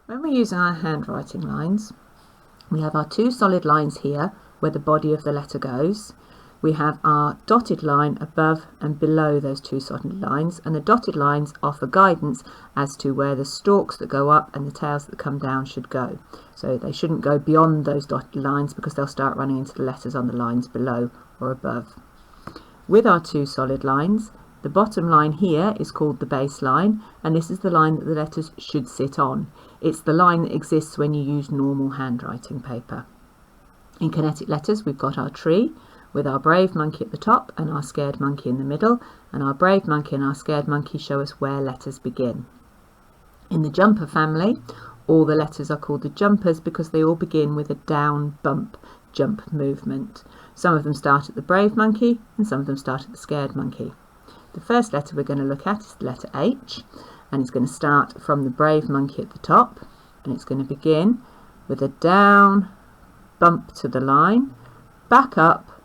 When we're using our handwriting lines, we have our two solid lines here where the body of the letter goes. We have our dotted line above and below those two solid lines, and the dotted lines offer guidance as to where the stalks that go up and the tails that come down should go. So they shouldn't go beyond those dotted lines because they'll start running into the letters on the lines below or above. With our two solid lines, the bottom line here is called the base line, and this is the line that the letters should sit on. It's the line that exists when you use normal handwriting paper. In kinetic letters, we've got our tree with our brave monkey at the top and our scared monkey in the middle, and our brave monkey and our scared monkey show us where letters begin. In the jumper family, all the letters are called the jumpers because they all begin with a down bump jump movement. Some of them start at the brave monkey and some of them start at the scared monkey. The first letter we're going to look at is the letter H, and it's going to start from the brave monkey at the top, and it's going to begin with a down bump to the line, back up,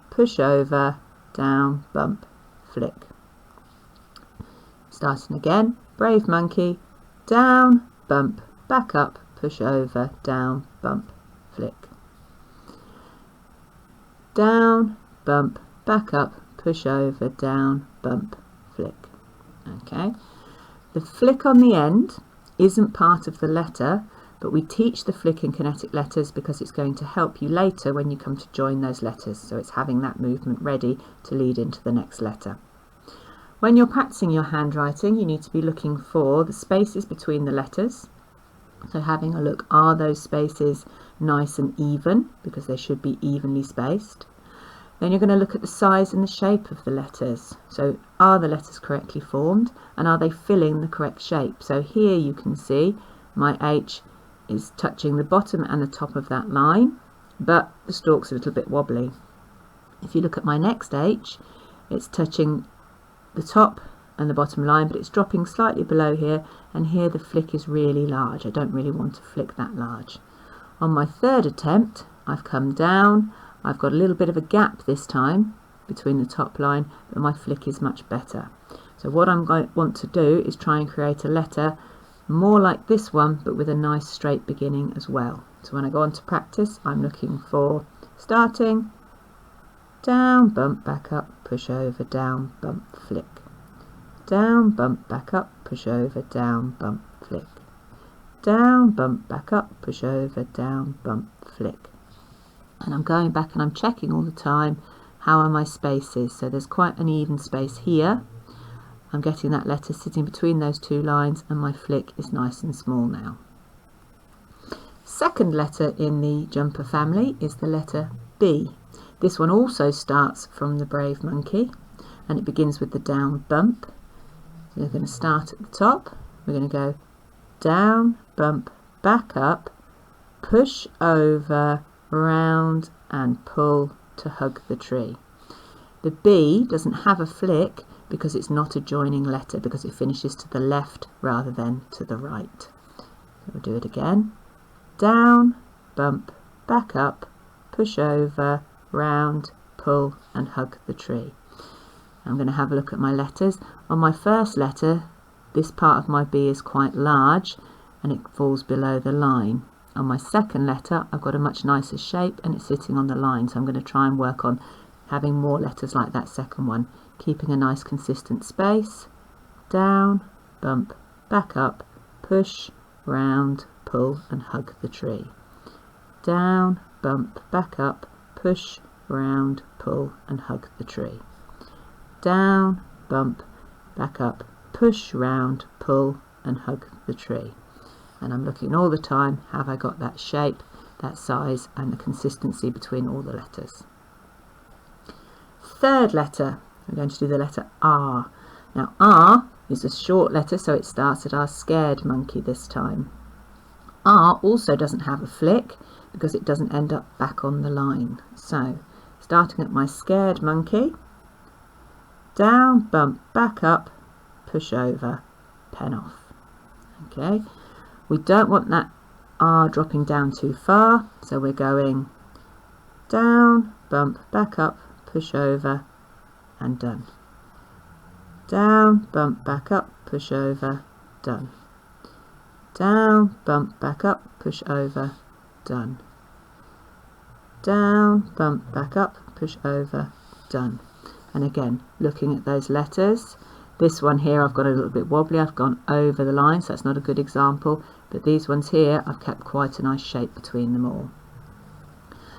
push over, down, bump, flick. Starting again, brave monkey, down, bump, back up, push over, down, bump, flick. Down, bump, back up, push over, down, bump, flick. Okay. The flick on the end isn't part of the letter, but we teach the flick in kinetic letters because it's going to help you later when you come to join those letters. So it's having that movement ready to lead into the next letter. When you're practicing your handwriting, you need to be looking for the spaces between the letters. So having a look, are those spaces nice and even? Because they should be evenly spaced. Then you're going to look at the size and the shape of the letters. So are the letters correctly formed and are they filling the correct shape? So here you can see my H is touching the bottom and the top of that line, but the stalk's a little bit wobbly. If you look at my next H, it's touching the top and the bottom line, but it's dropping slightly below here, and here the flick is really large. I don't really want to flick that large. On my third attempt, I've come down. I've got a little bit of a gap this time between the top line, but my flick is much better. So what I'm going to want to do is try and create a letter more like this one, but with a nice straight beginning as well. So when I go on to practice, I'm looking for starting, down, bump, back up, push over, down, bump, flick. Down, bump, back up, push over, down, bump, flick. Down, bump, back up, push over, down, bump, flick. And I'm going back and I'm checking all the time, how are my spaces? So there's quite an even space here. I'm getting that letter sitting between those two lines, and my flick is nice and small now. Second letter in the jumper family is the letter B. This one also starts from the brave monkey, and it begins with the down bump. So we're going to start at the top. We're going to go down, bump, back up, push over, round and pull to hug the tree. The B doesn't have a flick because it's not a joining letter, because it finishes to the left rather than to the right. So we'll do it again. Down, bump, back up, push over, round, pull and hug the tree. I'm going to have a look at my letters. On my first letter, this part of my B is quite large and it falls below the line. On my second letter, I've got a much nicer shape and it's sitting on the line, so I'm going to try and work on having more letters like that second one, keeping a nice consistent space. Down, bump, back up, push, round, pull and hug the tree. Down, bump, back up, push, round, pull and hug the tree. Down, bump, back up, push, round, pull and hug the tree. And I'm looking all the time, have I got that shape, that size and the consistency between all the letters. Third letter, we're going to do the letter R. Now R is a short letter, so it starts at our scared monkey this time. R also doesn't have a flick because it doesn't end up back on the line. So starting at my scared monkey, down, bump, back up, push over, pen off. Okay, we don't want that R dropping down too far, so we're going down, bump, back up, push over and done. Down, bump, back up, push over, done. down, bump, back up, push over, done. Down, bump, back up, push over, done. And again, looking at those letters, this one here I've got a little bit wobbly, I've gone over the line, so that's not a good example, but these ones here I've kept quite a nice shape between them all.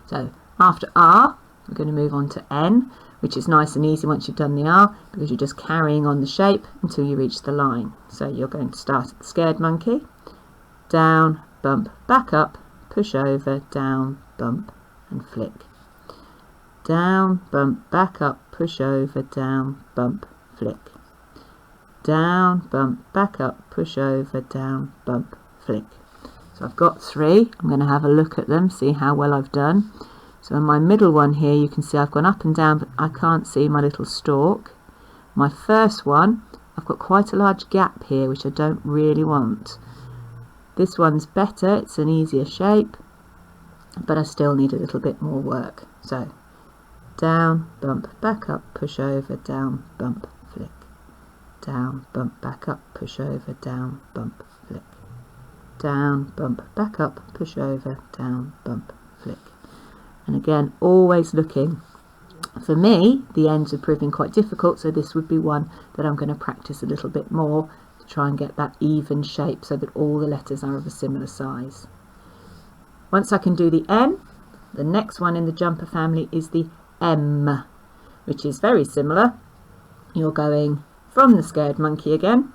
So after R, we're going to move on to N, which is nice and easy once you've done the R, because you're just carrying on the shape until you reach the line. So you're going to start at the scared monkey, down, bump, back up, push over, down, bump, and flick. Down, bump, back up, push over, down, bump, flick. Down, bump, back up, push over, down, bump, flick. So I've got 3. I'm going to have a look at them, see how well I've done. So in my middle one here, you can see I've gone up and down, but I can't see my little stalk. My first one, I've got quite a large gap here, which I don't really want. This one's better, it's an easier shape, but I still need a little bit more work. So down, bump, back up, push over, down, bump, flick. Down, bump, back up, push over, down, bump, flick. Down, bump, back up, push over, down, bump, flick. And again, always looking. For me, the ends are proving quite difficult, so this would be one that I'm going to practice a little bit more to try and get that even shape so that all the letters are of a similar size. Once I can do the N, the next one in the jumper family is the M, which is very similar. You're going from the scared monkey again.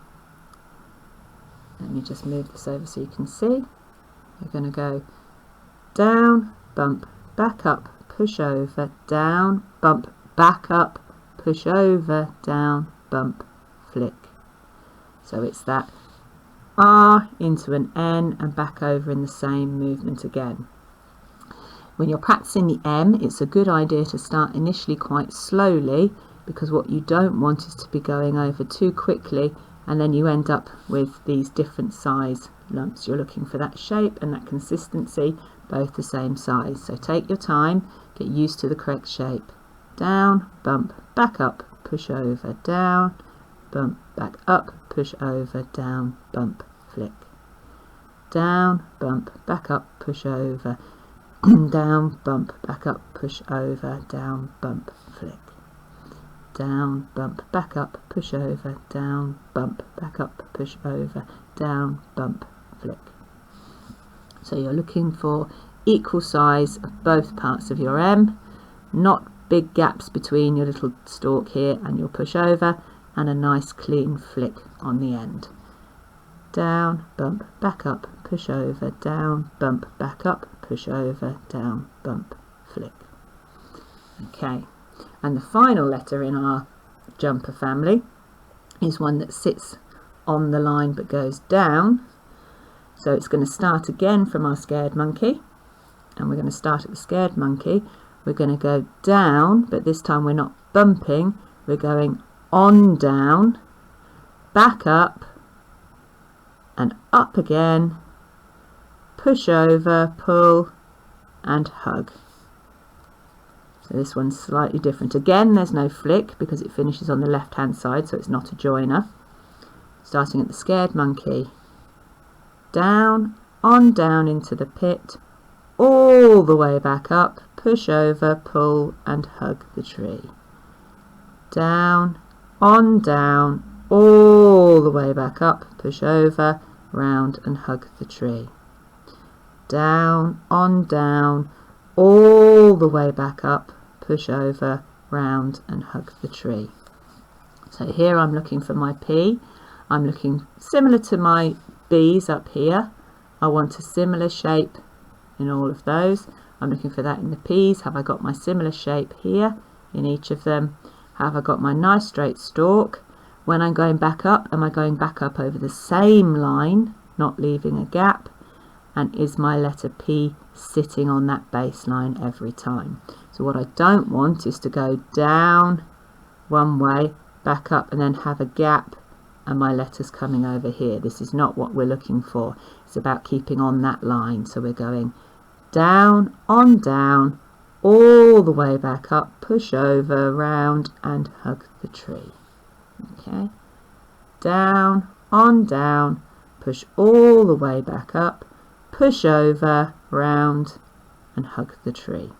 Let me just move this over so you can see. You're going to go down, bump, back up, push over, down, bump, back up, push over, down, bump, flick. So it's that R into an N and back over in the same movement again. When you're practicing the M, it's a good idea to start initially quite slowly, because what you don't want is to be going over too quickly and then you end up with these different size lumps. You're looking for that shape and that consistency, both the same size. So take your time, get used to the correct shape. Down, bump, back up, push over, down, bump, back up, push over, down, bump, flick. Down, bump, back up, push over, down, bump, back up, push over, down, bump, flick. Down, bump, back up, push over, down, bump, back up, push over, down, bump, flick. So you're looking for equal size of both parts of your M, not big gaps between your little stalk here and your push over, and a nice clean flick on the end. Down, bump, back up, push over, down, bump, back up, push over, down, bump, flick. Okay. And the final letter in our jumper family is one that sits on the line but goes down. So it's going to start again from our scared monkey, and we're going to start at the scared monkey. We're going to go down, but this time we're not bumping, we're going on down, back up and up again, push over, pull and hug. So this one's slightly different. Again, there's no flick because it finishes on the left hand side, so it's not a joiner. Starting at the scared monkey, down, on down into the pit, all the way back up, push over, pull and hug the tree. Down, on down, all the way back up, push over, round and hug the tree. Down, on down, all the way back up, push over, round and hug the tree. So here I'm looking for my P. I'm looking similar to my B's up here. I want a similar shape in all of those. I'm looking for that in the P's. Have I got my similar shape here in each of them? Have I got my nice straight stalk? When I'm going back up, am I going back up over the same line, not leaving a gap? And is my letter P sitting on that baseline every time? So what I don't want is to go down one way, back up and then have a gap and my letter's coming over here. This is not what we're looking for. It's about keeping on that line. So we're going down, on down, all the way back up, push over, round and hug the tree. Okay, down, on down, push all the way back up, push over, round and hug the tree.